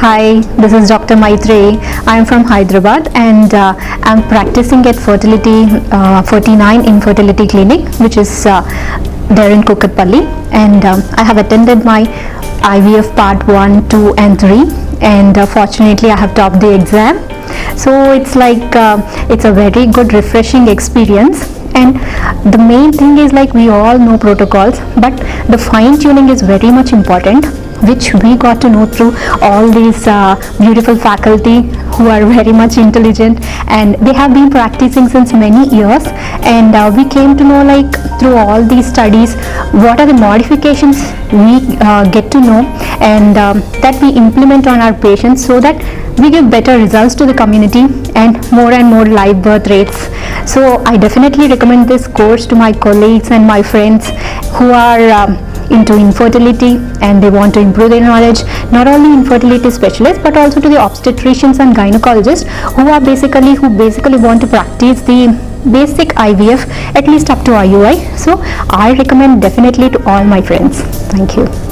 Hi, this is Dr. Mythrayi. I am from Hyderabad and I am practicing at Fertility 49 Infertility Clinic, which is there in Kukatpalli, and I have attended my IVF part 1, 2 and 3, and fortunately I have topped the exam. So it's like it's a very good refreshing experience, and the main thing is like we all know protocols, but the fine tuning is very much important, which we got to know through all these beautiful faculty who are very much intelligent, and they have been practicing since many years, and we came to know like through all these studies what are the modifications we get to know, and that we implement on our patients so that we give better results to the community and more live birth rates. So I definitely recommend this course to my colleagues and my friends who are into infertility and they want to improve their knowledge, not only infertility specialists but also to the obstetricians and gynecologists who basically want to practice the basic IVF at least up to IUI. So I recommend definitely to all my friends. Thank you.